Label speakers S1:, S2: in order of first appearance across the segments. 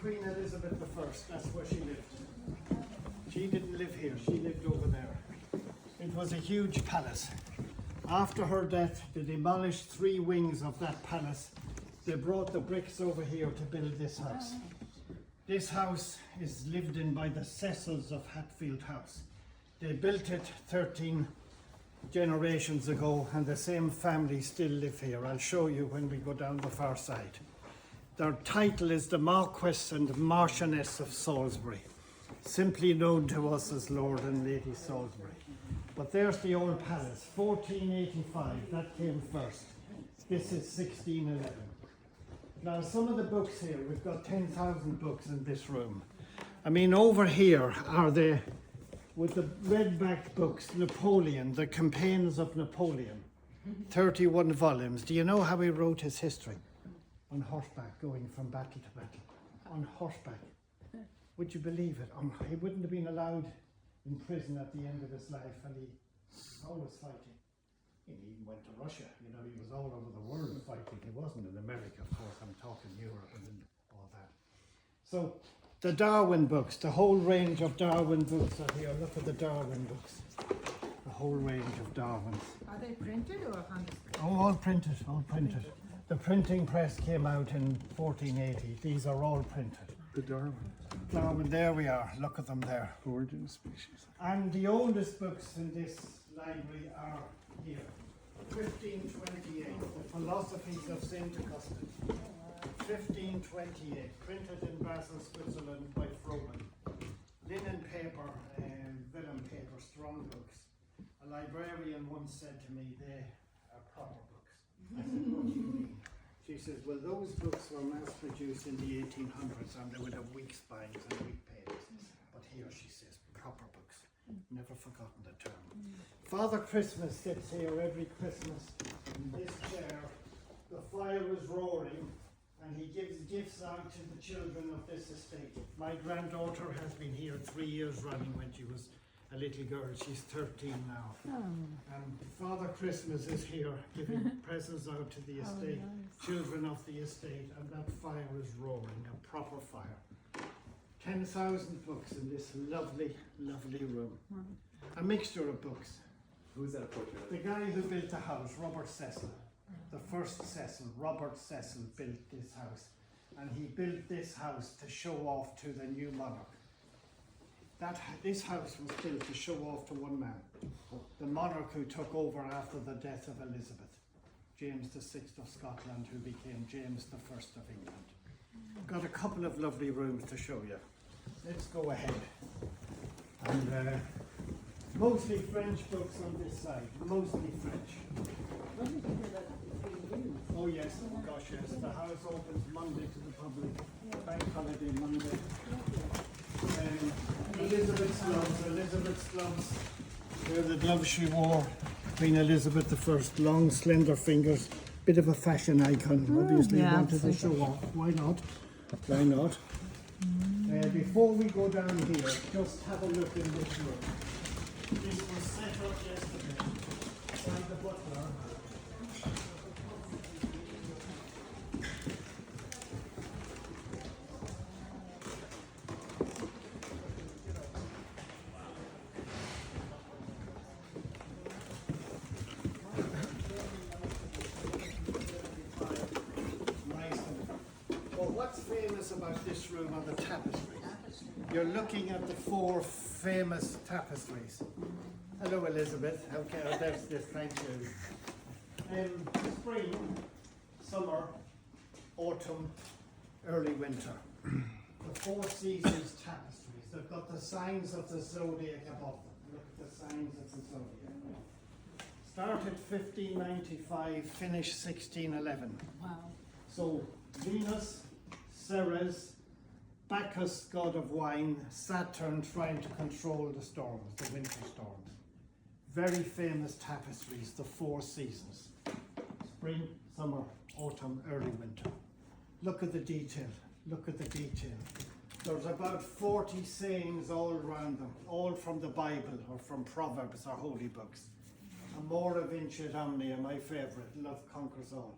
S1: Queen Elizabeth I. That's where she lived. She didn't live here, she lived over there. It was a huge palace. After her death, they demolished 3 wings of that palace. They brought the bricks over here to build this house. This house is lived in by the Cecils of Hatfield House. They built it 13 generations ago, and the same family still live here. I'll show you when we go down the far side. Their title is the Marquess and Marchioness of Salisbury, simply known to us as Lord and Lady Salisbury. But there's the old palace, 1485, that came first. This is 1611. Now some of the books here, we've got 10,000 books in this room. I mean, over here are the, with the red-backed books, Napoleon, the campaigns of Napoleon, 31 volumes. Do you know how he wrote his history? On horseback, going from battle to battle. On horseback. Would you believe it? He wouldn't have been allowed in prison at the end of his life, and he was always fighting. He even went to Russia, you know, he was all over the world fighting. He wasn't in America, of course, I'm talking Europe and all that. So, the Darwin books, the whole range of Darwin books are here. Look at the Darwin books. The whole range of Darwins.
S2: Are they printed or handwritten?
S1: Oh, all printed, all printed. The printing press came out in 1480. These are all printed.
S3: The Darwin.
S1: Darwin, there we are. Look at them there.
S3: Origin of species.
S1: And the oldest books in this library are here. 1528, The Philosophies of St. Augustine. 1528, printed in Basel, Switzerland by Froben. Linen paper, vellum paper, strong books. A librarian once said to me, they are proper books. I said, what do you mean? She says, well, those books were mass produced in the 1800s and they would have weak spines and weak pages. But here, she says, proper books. Never forgotten the term. Father Christmas sits here every Christmas in this chair. The fire is roaring and he gives gifts out to the children of this estate. My granddaughter has been here 3 years running when she was a little girl. She's 13 now. And Father Christmas is here giving presents out to the estate, children of the estate, and that fire is roaring, a proper fire. 10,000 books in this lovely, lovely room. A mixture of books.
S3: Who's that a portrait of?
S1: The guy who built the house, Robert Cecil, the first Cecil, Robert Cecil, built this house. And he built this house to show off to the new monarch. This house was built to show off to one man, the monarch who took over after the death of Elizabeth, James VI of Scotland, who became James I of England. Got a couple of lovely rooms to show you. Let's go ahead. And mostly French books on this side, mostly French. Oh yes, oh gosh yes, the house opens Monday to the public, bank holiday Monday. Elizabeth's gloves. They're the gloves she wore. Queen Elizabeth I, long, slender fingers. Bit of a fashion icon. Obviously, wanted to show off. Why not? Why not? Before we go down here, just have a look in this room. This was set up yesterday by the butler. What's famous about this room are the tapestries. You're looking at the 4 famous tapestries. Hello, Elizabeth. Okay, there's this. Thank you. Spring, summer, autumn, early winter. The 4 seasons tapestries. They've got the signs of the zodiac above them. Look at the signs of the zodiac. Started 1595, finished 1611.
S2: Wow.
S1: So Venus, Ceres, Bacchus, god of wine, Saturn trying to control the storms, the winter storms. Very famous tapestries, the 4 seasons. Spring, summer, autumn, early winter. Look at the detail, look at the detail. There's about 40 sayings all around them, all from the Bible or from Proverbs or holy books. Amore vincit omnia, my favourite, love conquers all.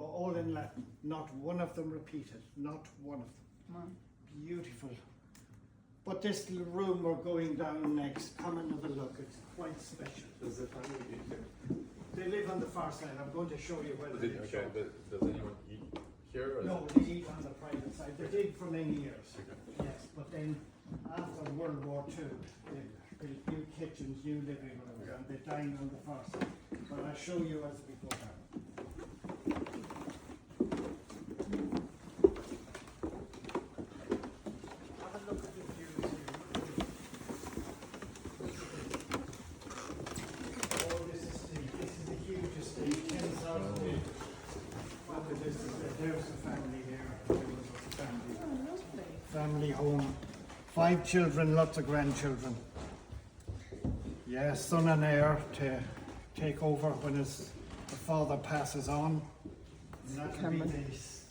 S1: All in Latin, not one of them repeated, not one of them. Beautiful. But this little room we're going down next, come and have a look. It's quite special.
S3: Does the family eat here?
S1: They live on the far side. I'm going to show you where they live.
S3: Okay, but does anyone eat here? Or
S1: No, they eat on the private side. They did for many years. Yes, but then after World War II, they built new kitchens, new living rooms, and they dined on the far side. But I'll show you as we go down. Have a look at the views here. Oh, this is a huge estate, 10,000 acres. Look at this, there's a family here. There was a family. Family home. 5 children, lots of grandchildren. Yes, son and heir to take over when the father passes on. And that will be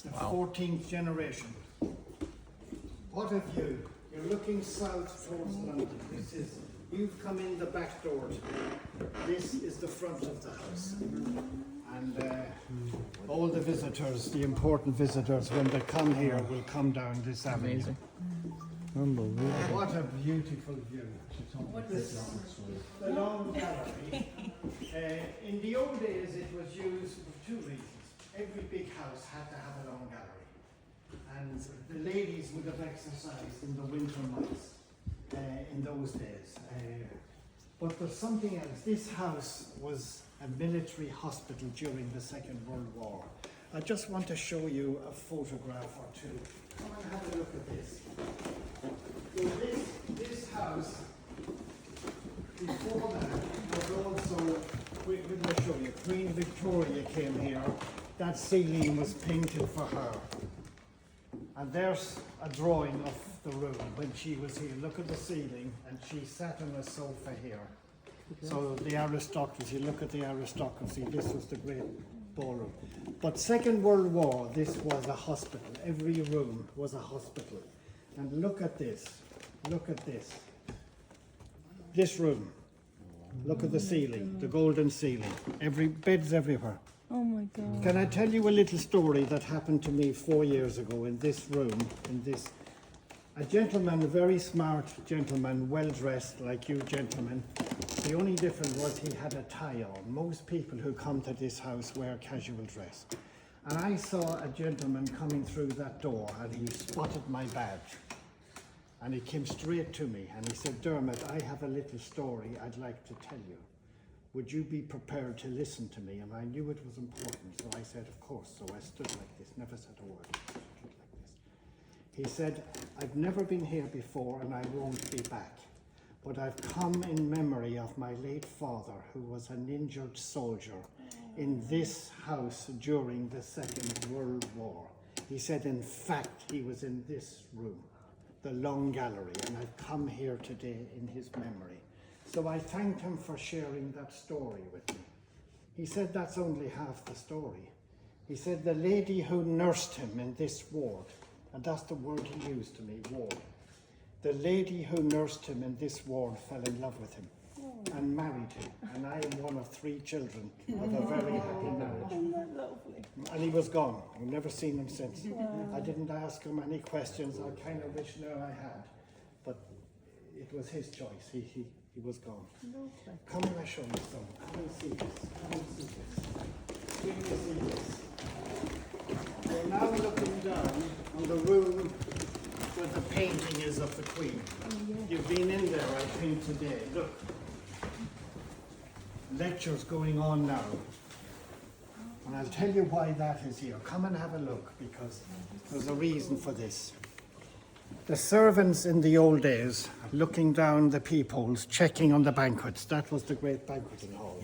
S1: the 14th generation. What a view. You're looking south towards London. You've come in the back door. This is the front of the house. And all the visitors, the important visitors, when they come here, will come down this avenue.
S4: Amazing.
S3: Unbelievable.
S1: What a beautiful view. The long gallery. In the old days, it was used for 2 reasons. Every big house had to have a long gallery. And the ladies would have exercised in the winter months in those days. But there's something else. This house was a military hospital during the Second World War. I just want to show you a photograph or two. Come and have a look at this. So this house, before that, was also, let me show you, Queen Victoria came here. That ceiling was painted for her. And there's a drawing of the room when she was here. Look at the ceiling, and she sat on a sofa here. So the aristocracy, look at the aristocracy, this was the great ballroom. But Second World War, this was a hospital. Every room was a hospital. And look at this, look at this. This room, look at the ceiling, the golden ceiling. Beds everywhere.
S4: Oh my God.
S1: Can I tell you a little story that happened to me 4 years ago in this room, a gentleman, a very smart gentleman, well dressed like you gentlemen. The only difference was he had a tie on. Most people who come to this house wear casual dress. And I saw a gentleman coming through that door and he spotted my badge. And he came straight to me and he said, "Dermott, I have a little story I'd like to tell you. Would you be prepared to listen to me?" And I knew it was important, so I said, "Of course." So I stood like this, never said a word. Stood like this. He said, "I've never been here before and I won't be back. But I've come in memory of my late father, who was an injured soldier in this house during the Second World War." He said, "In fact, he was in this room, the long gallery, and I've come here today in his memory." So I thanked him for sharing that story with me. He said, "That's only half the story." He said, "The lady who nursed him in this ward," and that's the word he used to me, ward. "The lady who nursed him in this ward fell in love with him and married him. And I am one of 3 children of a very happy marriage."
S4: Isn't that lovely?
S1: And he was gone. I've never seen him since. I didn't ask him any questions. I kind of wish now I had. But it was his choice. He was gone.
S4: Lovely.
S1: Come and I show you some. Come and see this. Come and see this. Come and see this. We're now looking down on the room where the painting is of the Queen. You've been in there, I think, today. Look. Lectures going on now. And I'll tell you why that is here. Come and have a look, because there's a reason for this. The servants in the old days, looking down the peepholes, checking on the banquets. That was the great banqueting hall.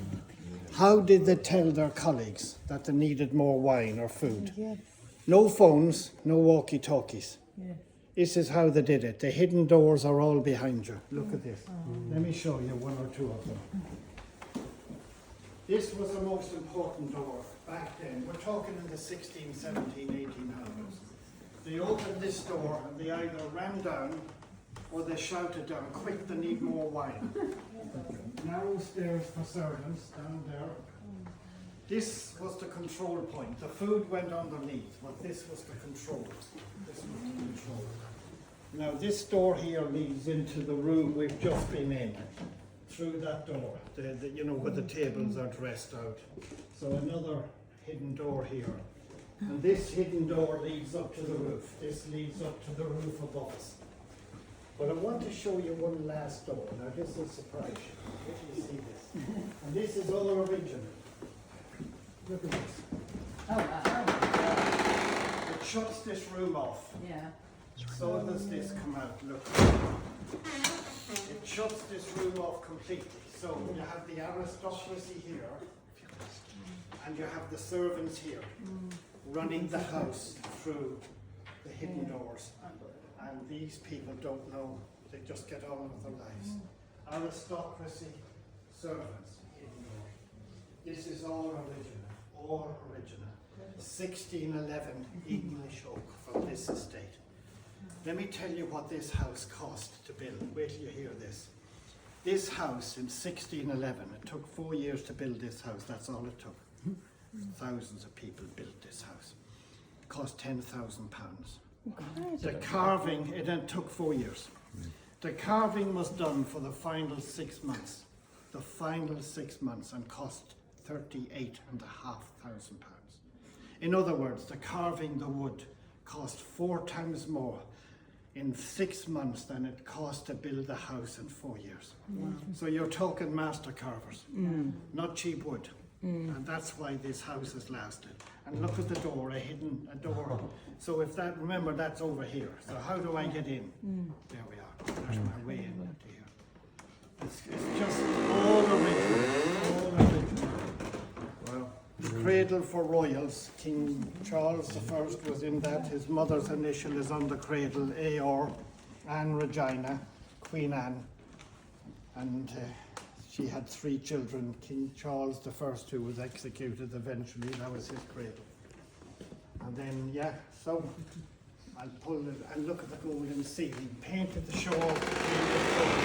S1: How did they tell their colleagues that they needed more wine or food?
S4: Yes.
S1: No phones, no walkie-talkies.
S4: Yes.
S1: This is how they did it. The hidden doors are all behind you. Look at this. Let me show you 1 or 2 of them. This was the most important door back then. We're talking in the 16, 17, 1800s. They opened this door and they either ran down or they shouted down, "Quick, they need more wine." Narrow stairs for servants down there. This was the control point. The food went underneath, but this was the control. This was the control. Now this door here leads into the room we've just been in. Through that door, you know, where the tables are dressed out. So another hidden door here. And this hidden door leads up to the roof. This leads up to the roof above us. But I want to show you one last door. Now this will surprise you. Let me see this. And this is all original. Look at this.
S2: Oh, wow.
S1: It shuts this room off.
S2: Yeah.
S1: So does this come out. Look. It shuts this room off completely. So you have the aristocracy here, and you have the servants here, running the house through the hidden doors. And these people don't know, they just get on with their lives. Aristocracy, servants, hidden doors. This is all original, all original. 1611 English oak from this estate. Let me tell you what this house cost to build. Wait till you hear this. This house in 1611, it took 4 years to build this house, that's all it took. Thousands of people built this house. It cost £10,000. The carving, it then took 4 years. The carving was done for the final 6 months. The final 6 months, and cost £38,500. In other words, the carving the wood cost 4 times more in 6 months than it cost to build the house in 4 years. So you're talking master carvers, not cheap wood. And that's why this house has lasted. And look at the door, a door. So if that, remember that's over here. So how do I get in? There we are. There's my way in to here. It's just all original, all original. Well, the cradle for royals. King Charles I was in that. His mother's initial is on the cradle, A.R. Anne Regina, Queen Anne. And she had 3 children. King Charles I, who was executed eventually, that was his cradle. And then, yeah, so I'll pull it and look at the golden ceiling, painted to show off the gold.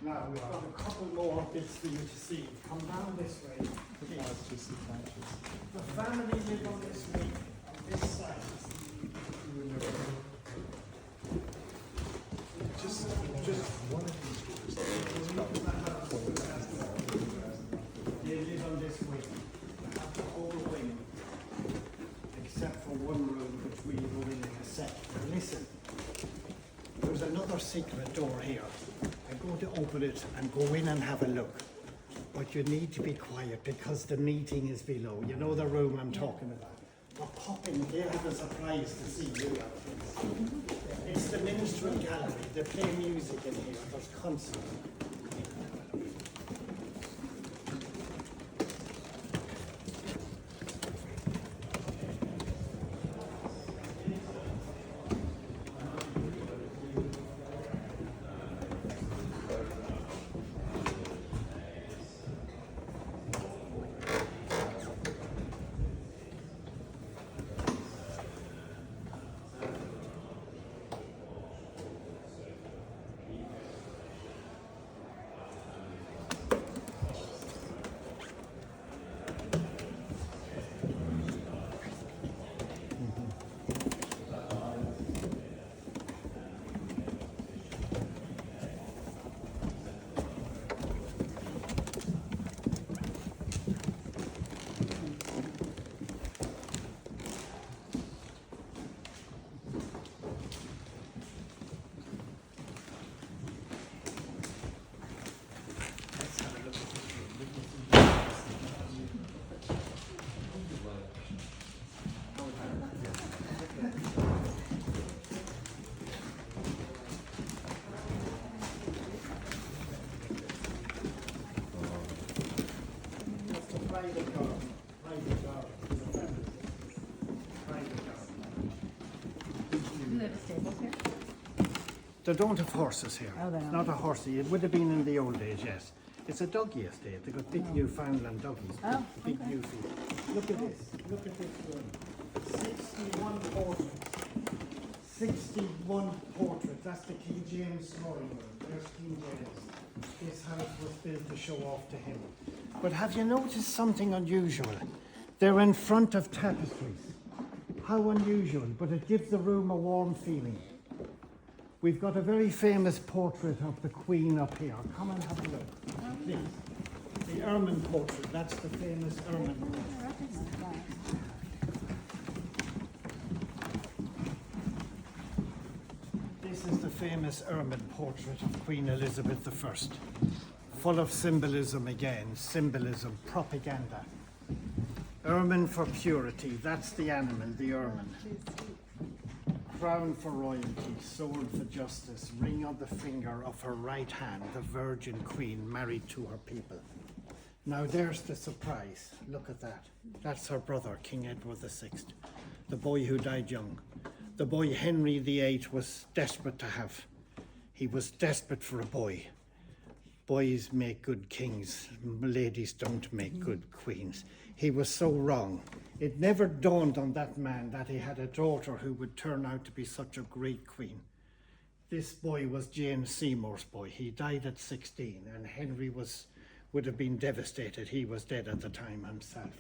S1: Now we've got a couple more bits for you to see. Come down this way. The family live on this wing, on this side. Just one of these. They live on this wing. They have the whole wing, except for one room which we go in a sec. Now listen, there's another secret door here. I'm going to open it and go in and have a look. But you need to be quiet because the meeting is below. You know the room I'm talking about. But pop in, they'll have a surprise to see you. It's the minstrel gallery. They play music in here. There's concerts. They don't have horses here.
S2: Oh, they
S1: It's
S2: don't.
S1: not a horsey. It would have been in the old days, yes. It's a doggy estate. They've got big Newfoundland doggies.
S2: Oh,
S1: big
S2: okay.
S1: Newfies. Look at this. Look at this room. 61 portraits. 61 portraits. That's the King James drawing room. There's King James. This house was built to show off to him. But have you noticed something unusual? They're in front of tapestries. How unusual, but it gives the room a warm feeling. We've got a very famous portrait of the Queen up here. Come and have a look, please. The ermine portrait, that's the famous ermine portrait. This is the famous ermine portrait of Queen Elizabeth I. Full of symbolism again, symbolism, propaganda. Ermine for purity, that's the animal, the ermine. Crown for royalty, sword for justice, ring on the finger of her right hand, the Virgin Queen married to her people. Now there's the surprise, look at that. That's her brother, King Edward VI, the boy who died young. The boy Henry VIII was desperate to have. He was desperate for a boy. Boys make good kings, ladies don't make good queens. He was so wrong. It never dawned on that man that he had a daughter who would turn out to be such a great queen. This boy was Jane Seymour's boy. He died at 16 and Henry would have been devastated. He was dead at the time himself.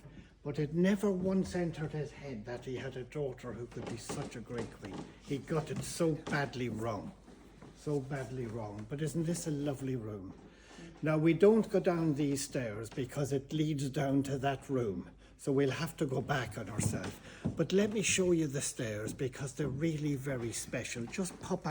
S1: But it never once entered his head that he had a daughter who could be such a great queen. He got it so badly wrong. So badly wrong. But isn't this a lovely room? Now we don't go down these stairs because it leads down to that room. So we'll have to go back on ourselves. But let me show you the stairs because they're really very special. Just pop out.